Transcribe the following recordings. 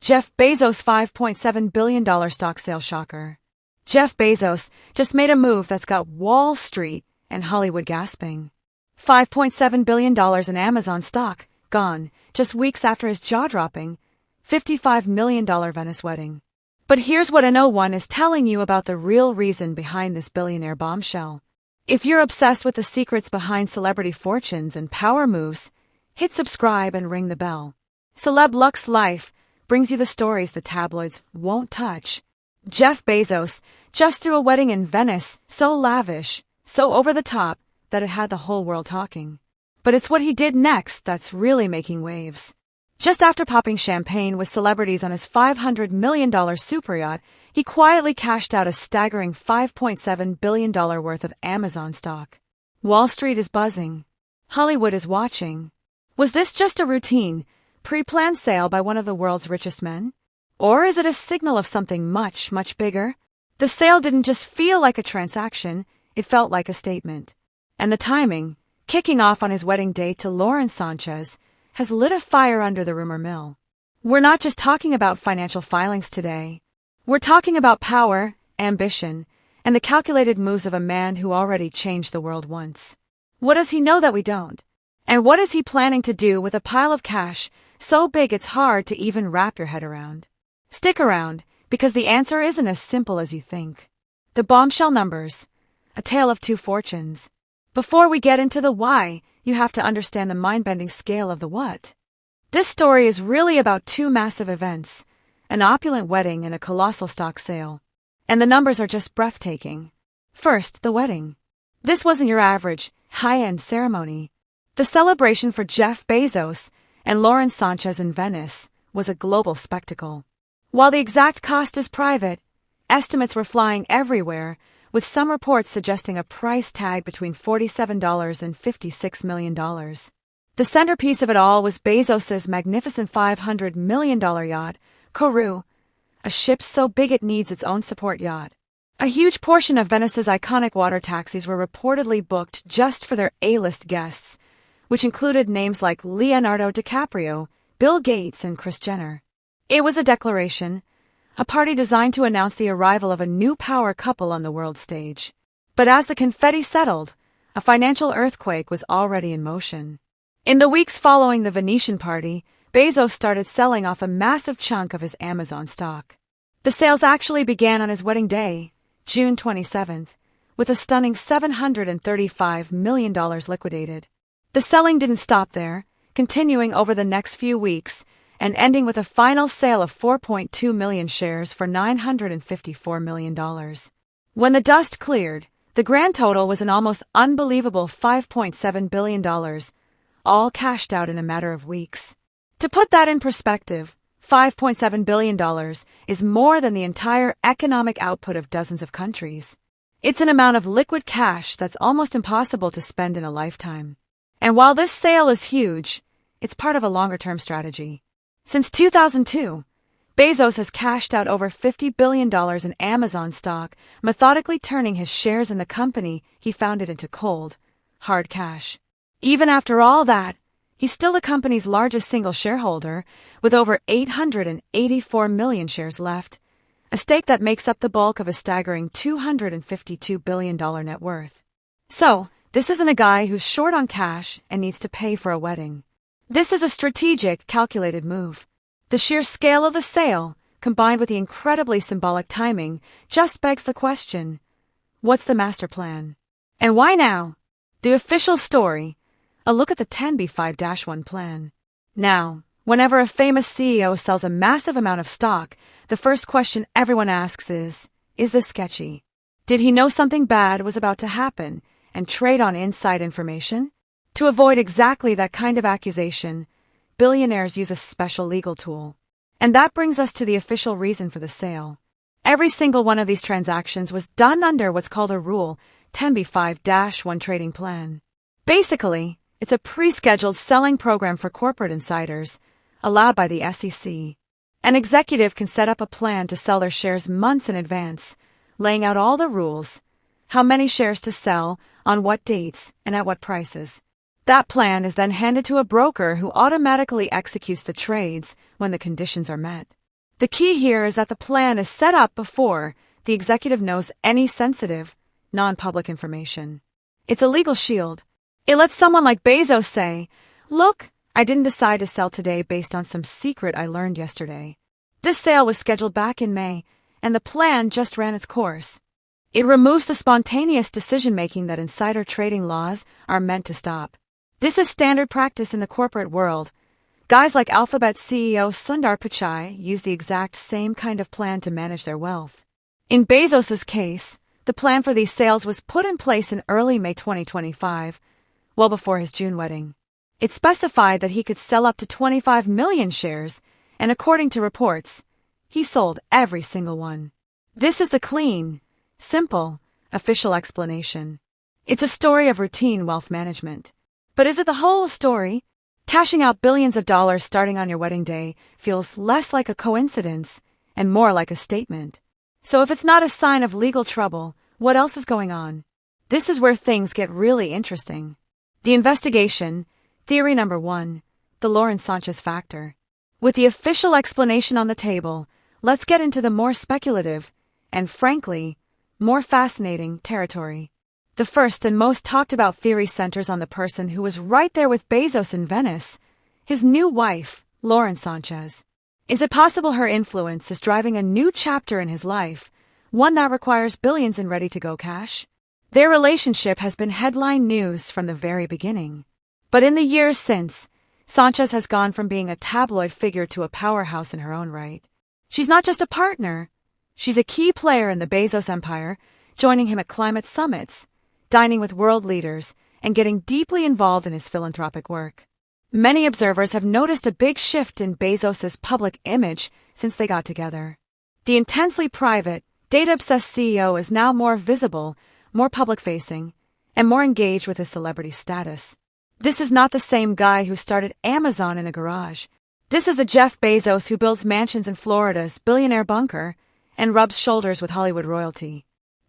Jeff Bezos' $5.7 billion stock sale shocker. Jeff Bezos just made a move that's got Wall Street and Hollywood gasping. $5.7 billion in Amazon stock, gone, just weeks after his jaw-dropping $55 million Venice wedding. But here's what No One is telling you about the real reason behind this billionaire bombshell. If you're obsessed with the secrets behind celebrity fortunes and power moves, hit subscribe and ring the bell. Celeb Luxe Life brings you the stories the tabloids won't touch. Jeff Bezos just threw a wedding in Venice, so lavish, so over the top, that it had the whole world talking. But it's what he did next that's really making waves. Just after popping champagne with celebrities on his $500 million super yacht, he quietly cashed out a staggering $5.7 billion worth of Amazon stock. Wall Street is buzzing. Hollywood is watching. Was this just a routine, pre-planned sale by one of the world's richest men? Or is it a signal of something much, much bigger? The sale didn't just feel like a transaction, it felt like a statement. And the timing, kicking off on his wedding day to Sánchez, has lit a fire under the rumor mill. We're not just talking about financial filings today. We're talking about power, ambition, and the calculated moves of a man who already changed the world once. What does he know that we don't? And what is he planning to do with a pile of cash so big it's hard to even wrap your head around? Stick around, because the answer isn't as simple as you think. The bombshell numbers. A tale of two fortunes. Before we get into the why, you have to understand the mind-bending scale of the what. This story is really about two massive events, an opulent wedding and a colossal stock sale. And the numbers are just breathtaking. First, the wedding. This wasn't your average, high-end ceremony. The celebration for Jeff Bezos and Sánchez in Venice was a global spectacle. While the exact cost is private, estimates were flying everywhere, with some reports suggesting a price tag between $47 and $56 million. The centerpiece of it all was Bezos' magnificent $500 million yacht, Kourou, a ship so big it needs its own support yacht. A huge portion of Venice's iconic water taxis were reportedly booked just for their A-list guests, which included names like Leonardo DiCaprio, Bill Gates, and Kris Jenner. It was a declaration, a party designed to announce the arrival of a new power couple on the world stage. But as the confetti settled, a financial earthquake was already in motion. In the weeks following the Venetian party, Bezos started selling off a massive chunk of his Amazon stock. The sales actually began on his wedding day, June 27th, with a stunning $735 million liquidated. The selling didn't stop there, continuing over the next few weeks, and ending with a final sale of 4.2 million shares for $954 million. When the dust cleared, the grand total was an almost unbelievable $5.7 billion, all cashed out in a matter of weeks. To put that in perspective, $5.7 billion is more than the entire economic output of dozens of countries. It's an amount of liquid cash that's almost impossible to spend in a lifetime. And while this sale is huge, it's part of a longer-term strategy. Since 2002, Bezos has cashed out over $50 billion in Amazon stock, methodically turning his shares in the company he founded into cold, hard cash. Even after all that, he's still the company's largest single shareholder, with over 884 million shares left, a stake that makes up the bulk of a staggering $252 billion net worth. So, this isn't a guy who's short on cash and needs to pay for a wedding. This is a strategic, calculated move. The sheer scale of the sale, combined with the incredibly symbolic timing, just begs the question, what's the master plan? And why now? The official story, a look at the 10b5-1 plan. Now, whenever a famous CEO sells a massive amount of stock, the first question everyone asks is this sketchy? Did he know something bad was about to happen and trade on inside information? To avoid exactly that kind of accusation, billionaires use a special legal tool. And that brings us to the official reason for the sale. Every single one of these transactions was done under what's called a Rule 10b5-1 trading plan. Basically, it's a pre-scheduled selling program for corporate insiders, allowed by the SEC. An executive can set up a plan to sell their shares months in advance, laying out all the rules, how many shares to sell, on what dates, and at what prices. That plan is then handed to a broker who automatically executes the trades when the conditions are met. The key here is that the plan is set up before the executive knows any sensitive, non-public information. It's a legal shield. It lets someone like Bezos say, "Look, I didn't decide to sell today based on some secret I learned yesterday. This sale was scheduled back in May, and the plan just ran its course." It removes the spontaneous decision-making that insider trading laws are meant to stop. This is standard practice in the corporate world. Guys like Alphabet CEO Sundar Pichai use the exact same kind of plan to manage their wealth. In Bezos's case, the plan for these sales was put in place in early May 2025, well before his June wedding. It specified that he could sell up to 25 million shares, and according to reports, he sold every single one. This is the clean, simple, official explanation. It's a story of routine wealth management. But is it the whole story? Cashing out billions of dollars starting on your wedding day feels less like a coincidence and more like a statement. So if it's not a sign of legal trouble, what else is going on? This is where things get really interesting. The investigation, theory number 1, the Sánchez factor. With the official explanation on the table, let's get into the more speculative and, frankly, more fascinating territory. The first and most talked about theory centers on the person who was right there with Bezos in Venice, his new wife, Sánchez. Is it possible her influence is driving a new chapter in his life, one that requires billions in ready-to-go cash? Their relationship has been headline news from the very beginning. But in the years since, Sánchez has gone from being a tabloid figure to a powerhouse in her own right. She's not just a partner. She's a key player in the Bezos empire, joining him at climate summits, dining with world leaders, and getting deeply involved in his philanthropic work. Many observers have noticed a big shift in Bezos's public image since they got together. The intensely private, data-obsessed CEO is now more visible, more public-facing, and more engaged with his celebrity status. This is not the same guy who started Amazon in a garage. This is the Jeff Bezos who builds mansions in Florida's billionaire bunker and rubs shoulders with Hollywood royalty.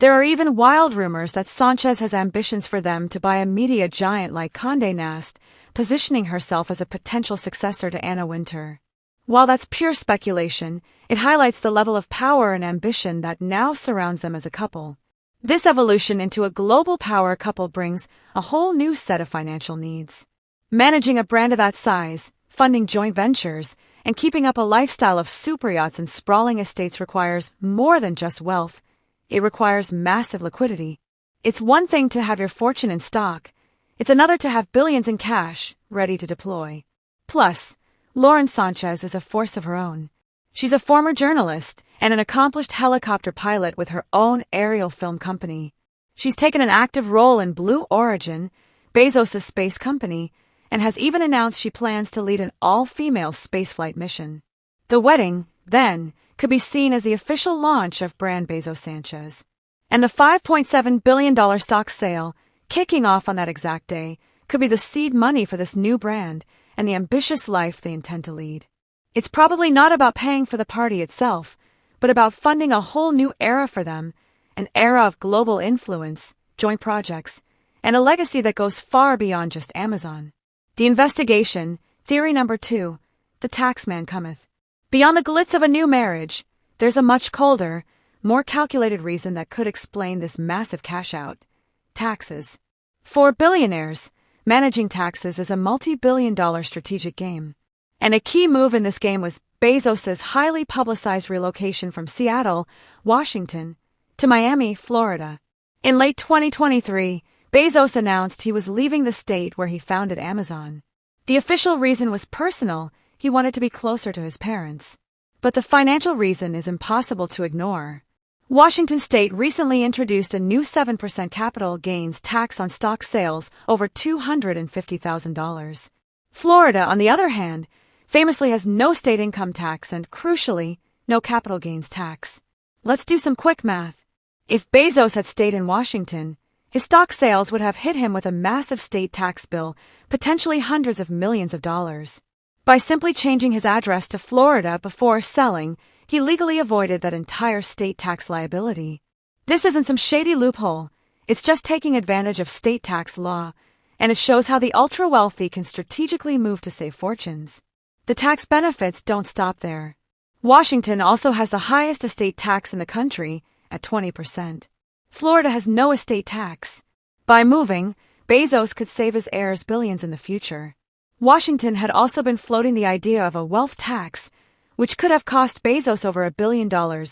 There are even wild rumors that Sánchez has ambitions for them to buy a media giant like Condé Nast, positioning herself as a potential successor to Anna Wintour. While that's pure speculation, it highlights the level of power and ambition that now surrounds them as a couple. This evolution into a global power couple brings a whole new set of financial needs. Managing a brand of that size, funding joint ventures, and keeping up a lifestyle of superyachts and sprawling estates requires more than just wealth. It requires massive liquidity. It's one thing to have your fortune in stock. It's another to have billions in cash, ready to deploy. Plus, Sánchez is a force of her own. She's a former journalist and an accomplished helicopter pilot with her own aerial film company. She's taken an active role in Blue Origin, Bezos' space company, and has even announced she plans to lead an all-female spaceflight mission. The wedding, then, could be seen as the official launch of brand Bezos Sánchez. And the $5.7 billion stock sale, kicking off on that exact day, could be the seed money for this new brand and the ambitious life they intend to lead. It's probably not about paying for the party itself, but about funding a whole new era for them, an era of global influence, joint projects, and a legacy that goes far beyond just Amazon. The investigation, theory number 2, the tax man cometh. Beyond the glitz of a new marriage, there's a much colder, more calculated reason that could explain this massive cash-out. Taxes. For billionaires, managing taxes is a multi-billion-dollar strategic game. And a key move in this game was Bezos' highly publicized relocation from Seattle, Washington, to Miami, Florida. In late 2023, Bezos announced he was leaving the state where he founded Amazon. The official reason was personal. He wanted to be closer to his parents. But the financial reason is impossible to ignore. Washington State recently introduced a new 7% capital gains tax on stock sales over $250,000. Florida, on the other hand, famously has no state income tax and, crucially, no capital gains tax. Let's do some quick math. If Bezos had stayed in Washington, his stock sales would have hit him with a massive state tax bill, potentially hundreds of millions of dollars. By simply changing his address to Florida before selling, he legally avoided that entire state tax liability. This isn't some shady loophole. It's just taking advantage of state tax law, and it shows how the ultra-wealthy can strategically move to save fortunes. The tax benefits don't stop there. Washington also has the highest estate tax in the country at 20%. Florida has no estate tax. By moving, Bezos could save his heirs billions in the future. Washington had also been floating the idea of a wealth tax, which could have cost Bezos over $1 billion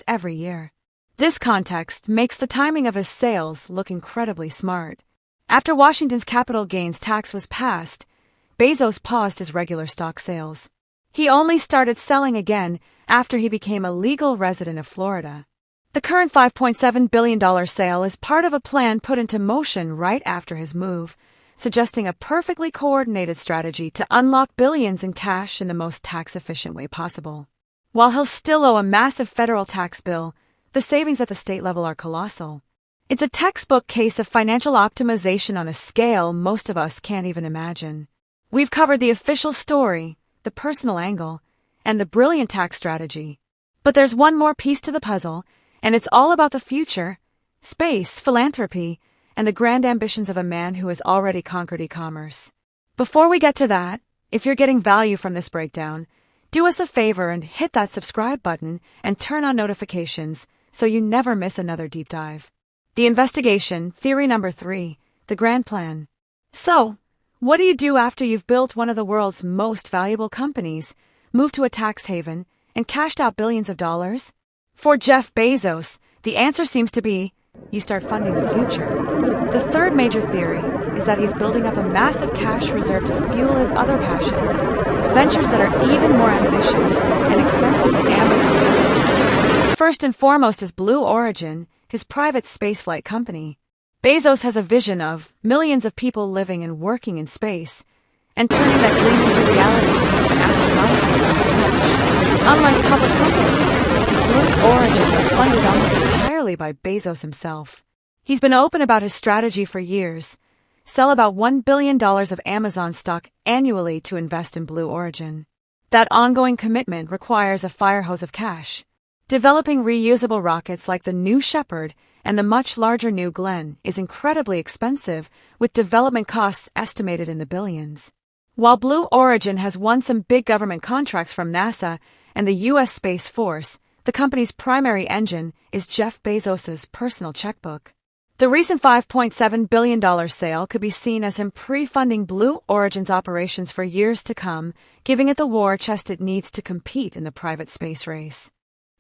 every year. This context makes the timing of his sales look incredibly smart. After Washington's capital gains tax was passed, Bezos paused his regular stock sales. He only started selling again after he became a legal resident of Florida. The current $5.7 billion sale is part of a plan put into motion right after his move, suggesting a perfectly coordinated strategy to unlock billions in cash in the most tax-efficient way possible. While he'll still owe a massive federal tax bill, the savings at the state level are colossal. It's a textbook case of financial optimization on a scale most of us can't even imagine. We've covered the official story, the personal angle, and the brilliant tax strategy. But there's one more piece to the puzzle, and it's all about the future, space, philanthropy, and the grand ambitions of a man who has already conquered e-commerce. Before we get to that, if you're getting value from this breakdown, do us a favor and hit that subscribe button and turn on notifications so you never miss another deep dive. The investigation, theory number 3, the grand plan. So, what do you do after you've built one of the world's most valuable companies, moved to a tax haven, and cashed out billions of dollars? For Jeff Bezos, the answer seems to be, you start funding the future. The third major theory is that he's building up a massive cash reserve to fuel his other passions, ventures that are even more ambitious and expensive than Amazon. First and foremost is Blue Origin, his private spaceflight company. Bezos has a vision of millions of people living and working in space, and turning that dream into reality takes an astronomical cash. Unlike public companies, Blue Origin is funded almost entirely by Bezos himself. He's been open about his strategy for years. Sell about $1 billion of Amazon stock annually to invest in Blue Origin. That ongoing commitment requires a fire hose of cash. Developing reusable rockets like the New Shepard and the much larger New Glenn is incredibly expensive, with development costs estimated in the billions. While Blue Origin has won some big government contracts from NASA and the U.S. Space Force, the company's primary engine is Jeff Bezos' personal checkbook. The recent $5.7 billion sale could be seen as him pre-funding Blue Origin's operations for years to come, giving it the war chest it needs to compete in the private space race.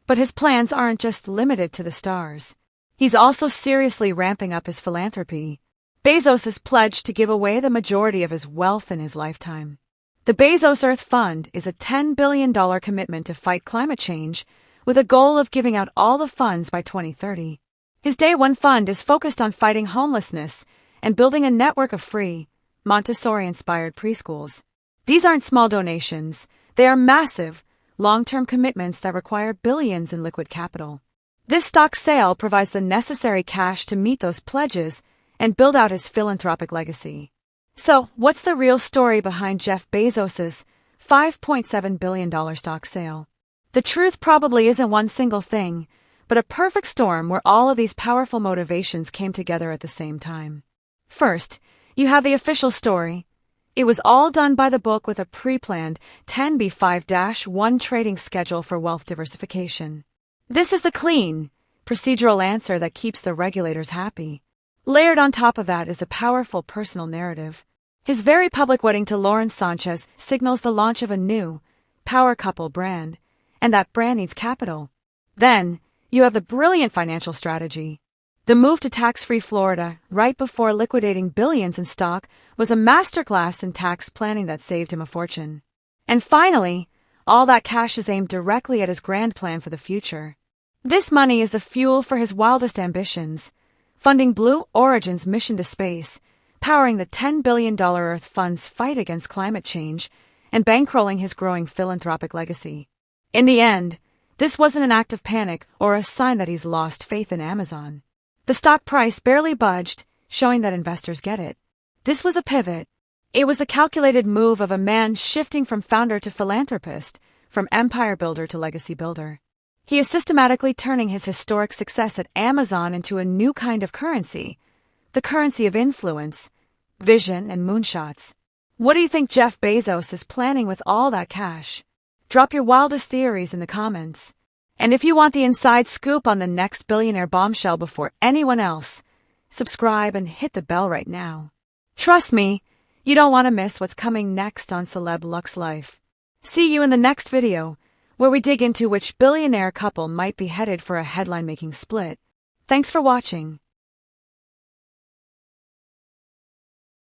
But his plans aren't just limited to the stars. He's also seriously ramping up his philanthropy. Bezos has pledged to give away the majority of his wealth in his lifetime. The Bezos Earth Fund is a $10 billion commitment to fight climate change, with a goal of giving out all the funds by 2030. His Day One Fund is focused on fighting homelessness and building a network of free, Montessori-inspired preschools. These aren't small donations. They are massive, long-term commitments that require billions in liquid capital. This stock sale provides the necessary cash to meet those pledges and build out his philanthropic legacy. So, what's the real story behind Jeff Bezos' $5.7 billion stock sale? The truth probably isn't one single thing, but a perfect storm where all of these powerful motivations came together at the same time. First, you have the official story. It was all done by the book with a pre-planned 10b5-1 trading schedule for wealth diversification. This is the clean, procedural answer that keeps the regulators happy. Layered on top of that is the powerful personal narrative. His very public wedding to Sánchez signals the launch of a new, power couple brand, and that brand needs capital. Then, you have the brilliant financial strategy. The move to tax-free Florida, right before liquidating billions in stock, was a masterclass in tax planning that saved him a fortune. And finally, all that cash is aimed directly at his grand plan for the future. This money is the fuel for his wildest ambitions, funding Blue Origin's mission to space, powering the $10 billion Earth Fund's fight against climate change, and bankrolling his growing philanthropic legacy. In the end, this wasn't an act of panic or a sign that he's lost faith in Amazon. The stock price barely budged, showing that investors get it. This was a pivot. It was the calculated move of a man shifting from founder to philanthropist, from empire builder to legacy builder. He is systematically turning his historic success at Amazon into a new kind of currency, the currency of influence, vision, and moonshots. What do you think Jeff Bezos is planning with all that cash? Drop your wildest theories in the comments. And if you want the inside scoop on the next billionaire bombshell before anyone else, subscribe and hit the bell right now. Trust me, you don't want to miss what's coming next on Celeb Lux Life. See you in the next video, where we dig into which billionaire couple might be headed for a headline-making split. Thanks for watching.